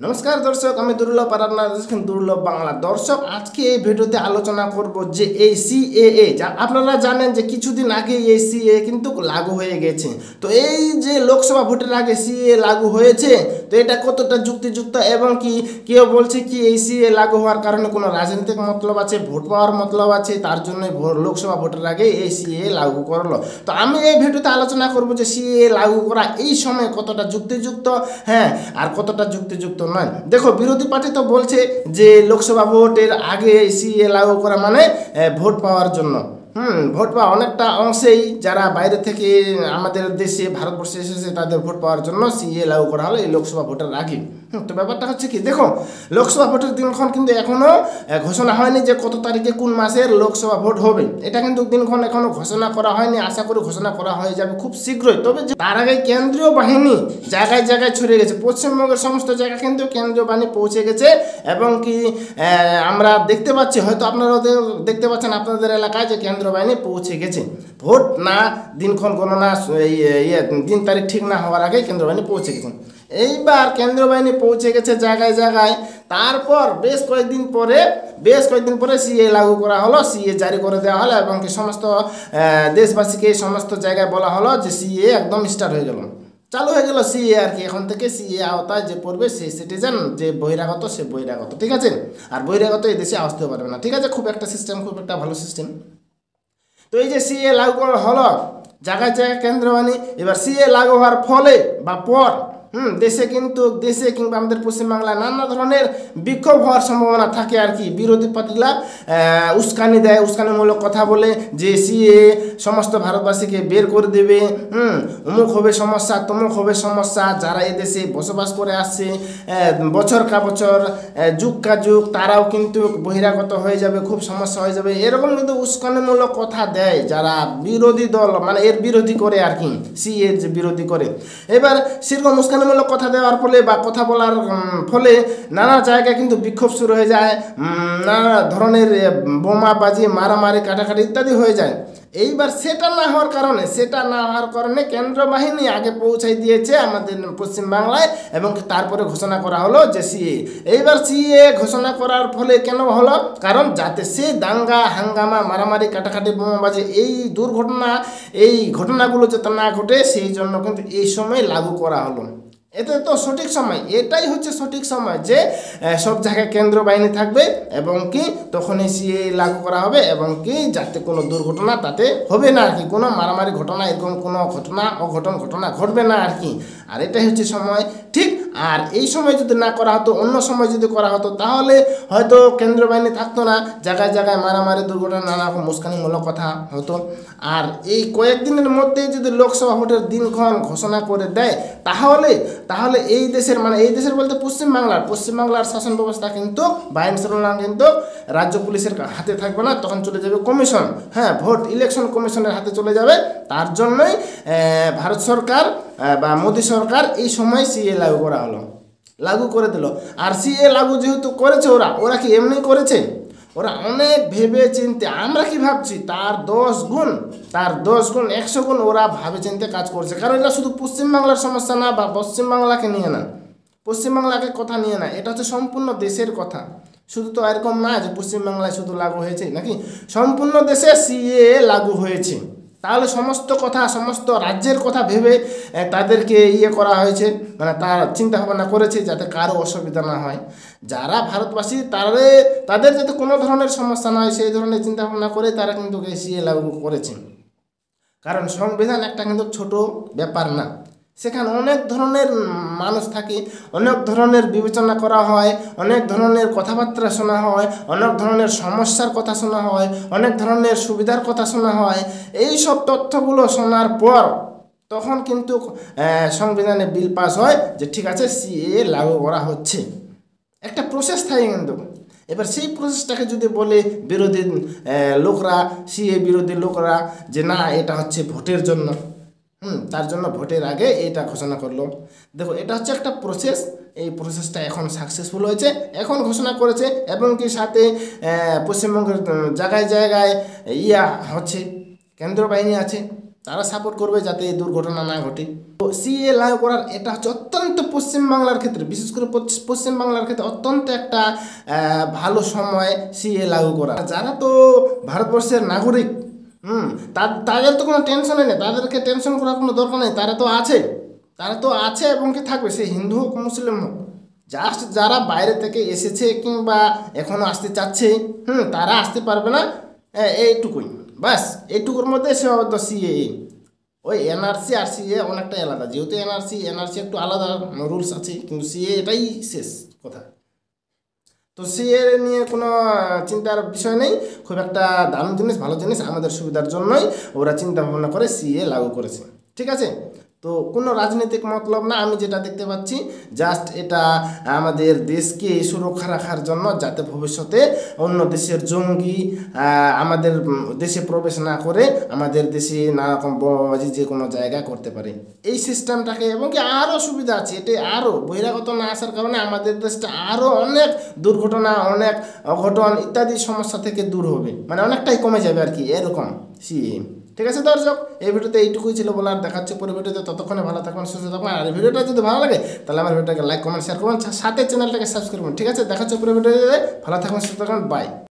নমস্কার দর্শক, আমি দুর্লভ আর আপনারা দেখছেন দুর্লভ বাংলা। দর্শক, আজকে এই ভিডিওতে আলোচনা করব যে এই সিএএ, আপনারা জানেন যে কিছুদিন আগে এই সিএএ কিন্তু লাগু হয়ে গেছে। তো এই যে লোকসভা ভোটের আগে সিএএ লাগু হয়েছে, তো এটা কতটা যুক্তিযুক্ত এবং কি কেউ বলছে কি এই সিএএ লাগু হওয়ার কারণে কোনো রাজনৈতিক মতলব আছে, ভোট পাওয়ার মতলব আছে, তার জন্য লোকসভা ভোটের আগে এই সিএএ লাগু করলো। তো আমি এই ভিডিওতে আলোচনা করব যে সিএএ লাগু করা এই সময় কতটা যুক্তিযুক্ত, হ্যাঁ, আর কতটা যুক্তিযুক্ত নয়। দেখো, বিরোধী পার্টি তো বলছে যে লোকসভা ভোটের আগে সিএএ লাগু করা মানে ভোট পাওয়ার জন্য। ভোট পাওয়া অনেকটা অংশেই যারা বাইরে থেকে আমাদের দেশে ভারতবর্ষে এসেছে তাদের ভোট পাওয়ার জন্য সিএএ লাগু করা হলো এই লোকসভা ভোটের আগে। তো ব্যাপারটা হচ্ছে কি, দেখো, লোকসভা ভোটের দিনক্ষণ কিন্তু এখনও ঘোষণা হয়নি যে কত তারিখে কোন মাসের লোকসভা ভোট হবে। এটা কিন্তু দিনক্ষণ এখনও ঘোষণা করা হয়নি। আশা করি ঘোষণা করা হয়ে যাবে খুব শীঘ্রই। তবে তার আগে কেন্দ্রীয় বাহিনী জায়গায় জায়গায় ছড়িয়ে গেছে। পশ্চিমবঙ্গের সমস্ত জায়গায় কিন্তু কেন্দ্রীয় বাহিনী পৌঁছে গেছে এবং কি আমরা দেখতে পাচ্ছি, হয়তো আপনারাও দেখতে পাচ্ছেন আপনাদের এলাকায় যে কেন্দ্রীয় বাহিনী পৌঁছে গেছে। ভোট না দিনক্ষণ গণনা দিন তারিখ ঠিক না হওয়ার আগে কেন্দ্রীয় বাহিনী পৌঁছে গেছে। এইবার কেন্দ্রীয় বাহিনী পৌঁছে গেছে জায়গায় জায়গায়। তারপর বেশ কয়েকদিন পরে সিএ লাগু করা হলো, সিএ জারি করে দেওয়া হলো এবং কি সমস্ত দেশবাসীকে সমস্ত জায়গায় বলা হলো যে সিএ একদম স্টার্ট হয়ে গেল, চালু হয়ে গেল সিএ। আর কি এখন থেকে সিএ আওতায় যে পড়বে সে সিটিজেন, যে বহিরাগত সে বহিরাগত, ঠিক আছে। আর বহিরাগত এই দেশে আসতেও পারবে না, ঠিক আছে। খুব একটা ভালো সিস্টেম। তো এই যে সিএ লাগু করা হলো জায়গায় জায়গায় কেন্দ্রীয় বাহিনী, এবার সিএ লাগু হওয়ার ফলে বা পর দেশে কিংবা আমাদের পশ্চিমবাংলায় নানা ধরনের বিক্ষোভ হওয়ার সম্ভাবনা থাকে। আর কি বিরোধী পার্টিরা উস্কানি দেয়, উস্কানিমূলক কথা বলে যে সিএ সমস্ত ভারতবাসীকে বের করে দেবে, অমুক হবে সমস্যা, তমুক হবে সমস্যা। যারা এদেশে বসবাস করে আসছে বছর কা বছর, যুগ কা যুগ, তারাও কিন্তু বহিরাগত হয়ে যাবে, খুব সমস্যা হয়ে যাবে। এরকম কিন্তু উস্কানিমূলক কথা দেয় যারা বিরোধী দল, মানে এর বিরোধী করে আর কি, সিএ যে বিরোধী করে। এবার সেরকম উস্কানিমূলক কথা দেওয়ার ফলে বা কথা বলার ফলে নানা জায়গায় কিন্তু বিক্ষোভ শুরু হয়ে যায়, নানা ধরনের বোমাবাজি, মারামারি, কাটাকাটি ইত্যাদি হয়ে যায়। এইবার সেটা না হওয়ার কারণে কেন্দ্র বাহিনী আগে পৌঁছাই দিয়েছে আমাদের পশ্চিমবাংলায় এবং তারপরে ঘোষণা করা হলো যে সিএ। এইবার সিএ ঘোষণা করার ফলে কেন হলো, কারণ যাতে সে দাঙ্গা হাঙ্গামা, মারামারি, কাটাকাটি, বোমাবাজি, এই দুর্ঘটনা, এই ঘটনাগুলো যাতে না ঘটে সেই জন্য কিন্তু এই সময় লাগু করা হলো। এতে তো সঠিক সময়, এটাই হচ্ছে সঠিক সময় যে সব জায়গায় কেন্দ্র বাহিনী থাকবে এবং কি তখনই সিএ লাগু করা হবে এবং কি যাতে কোনো দুর্ঘটনা তাতে হবে না আর কি, কোনো মারামারি ঘটনা, এরকম কোনো ঘটনা ঘটবে না আর কি। আর এটাই হচ্ছে সময়, ঠিক। আর এই সময় যদি না করা হতো, অন্য সময় যদি করা হতো, তাহলে হয়তো কেন্দ্র বাহিনী থাকতো না, জায়গায় জায়গায় মারামারি, দুর্ঘটনা, নানা রকম উস্কানিমূলক কথা হতো। আর এই কয়েকদিনের মধ্যে যদি লোকসভা ভোটের দিনক্ষণ ঘোষণা করে দেয়, তাহলে এই দেশের বলতে পশ্চিমবাংলার শাসন ব্যবস্থা কিন্তু বা আইন শৃঙ্খলা কিন্তু রাজ্য পুলিশের হাতে থাকবে না, তখন চলে যাবে কমিশন, হ্যাঁ, ইলেকশন কমিশনের হাতে চলে যাবে। তার জন্যই ভারত সরকার বা মোদী সরকার এই সময় সিএ লাগু করে দিল। আর সিএ লাগু যেহেতু করেছে ওরা কি এমনি করেছে, ওরা অনেক ভেবে চিনতে, আমরা কি ভাবছি তার 10 গুণ 100 গুণ ওরা ভাবে চিনতে কাজ করছে। কারণ এটা শুধু পশ্চিমবাংলার সমস্যা না বা পশ্চিমবাংলাকে নিয়ে না, পশ্চিমবাংলাকে কথা নিয়ে না, এটা হচ্ছে সম্পূর্ণ দেশের কথা। শুধু তো এরকম না যে পশ্চিমবাংলায় শুধু লাগু হয়েছে নাকি, সম্পূর্ণ দেশে সিএ লাগু হয়েছে। তাহলে সমস্ত রাজ্যের কথা ভেবে তাদেরকে করা হয়েছে, মানে তার চিন্তা ভাবনা করেছে যাতে কারো অসুবিধা না হয়, যারা ভারতবাসী তাদের যাতে কোনো ধরনের সমস্যা না হয় সেই ধরনের চিন্তা ভাবনা করে তারা কিন্তু সিএ লাগু করেছে। কারণ সংবিধান একটা কিন্তু ছোট ব্যাপার না, সেখানে অনেক ধরনের মানুষ থাকে, অনেক ধরনের বিবেচনা করা হয়, অনেক ধরনের কথাবার্তা শোনা হয়, অনেক ধরনের সমস্যার কথা শোনা হয়, অনেক ধরনের সুবিধার কথা শোনা হয়। এই সব তথ্যগুলো শোনার পর তখন কিন্তু সংবিধানে বিল পাস হয় যে ঠিক আছে সিএ লাগু করা হচ্ছে, একটা প্রসেস থাকে কিন্তু। এবার সেই প্রসেসটাকে যদি বলে সিএ বিরোধী লোকরা যে না এটা হচ্ছে ভোটের জন্য, তার জন্য ভোটের আগে এটা ঘোষণা করলো। দেখো, এটা হচ্ছে একটা প্রসেস, এই প্রসেসটা এখন সাকসেসফুল হয়েছে, এখন ঘোষণা করেছে এবং কি সাথে পশ্চিমবঙ্গের জায়গায় জায়গায় হচ্ছে কেন্দ্র বাহিনী আছে, তারা সাপোর্ট করবে যাতে এই দুর্ঘটনা না ঘটে। তো সিএ লাগু করার এটা হচ্ছে অত্যন্ত পশ্চিমবাংলার ক্ষেত্রে, বিশেষ করে পশ্চিমবাংলার ক্ষেত্রে অত্যন্ত একটা ভালো সময় সিএ লাগু করা। যারা তো ভারতবর্ষের নাগরিক, তাদের তো কোনো টেনশনই নেই, তাদেরকে টেনশন করার কোনো দরকার নেই, তারা তো আছে এবং কি থাকবে, সে হিন্দু হোক মুসলিম হোক। জাস্ট যারা বাইরে থেকে এসেছে কিংবা এখনও আসতে চাচ্ছে, তারা আসতে পারবে না, এইটুকুই বাস। এইটুকুর মধ্যে সীমাবদ্ধ সিএএ। ওই এনআরসি আর সিএ অনেকটাই আলাদা, যেহেতু এনআরসি একটু আলাদা রুলস আছে, কিন্তু সিএ এটাই শেষ কথা। তো সিএ নিয়ে কোনো চিন্তার বিষয় নেই, খুব একটা দারুণ জিনিস, ভালো জিনিস, আমাদের সুবিধার জন্যই ওরা চিন্তা ভাবনা করে সিএ লাগু করেছে, ঠিক আছে। তো কোনো রাজনৈতিক মতলব না, আমি যেটা দেখতে পাচ্ছি জাস্ট এটা আমাদের দেশকে সুরক্ষা রাখার জন্য, যাতে ভবিষ্যতে অন্য দেশের জঙ্গি আমাদের দেশে প্রবেশ না করে আমাদের দেশে নানারকম বোমাবাজি যে কোনো জায়গায় করতে পারে, এই সিস্টেমটাকে। এবং কি আরও সুবিধা আছে, এতে আরও বহিরাগত না আসার কারণে আমাদের দেশটা আরও অনেক দুর্ঘটনা, অনেক অঘটন ইত্যাদি সমস্যা থেকে দূর হবে, মানে অনেকটাই কমে যাবে আর কি, এরকম সিএ। ঠিক আছে দর্শক, এই ভিডিওতে এইটুকুই ছিল বলার, দেখাচ্ছে পরে ভিডিওতে। ততক্ষণে ভালো থাকবেন, সুস্থ থাকবেন। আর এই ভিডিওটা যদি ভালো লাগে তাহলে আমার ভিডিওটাকে লাইক কমেন্ট শেয়ার করবেন, সাথে চ্যানেলটাকে সাবস্ক্রাইব করবেন, ঠিক আছে। দেখাচ্ছে পরে ভিডিওতে, ভালো থাকবেন, সুস্থ থাকবেন, বাই।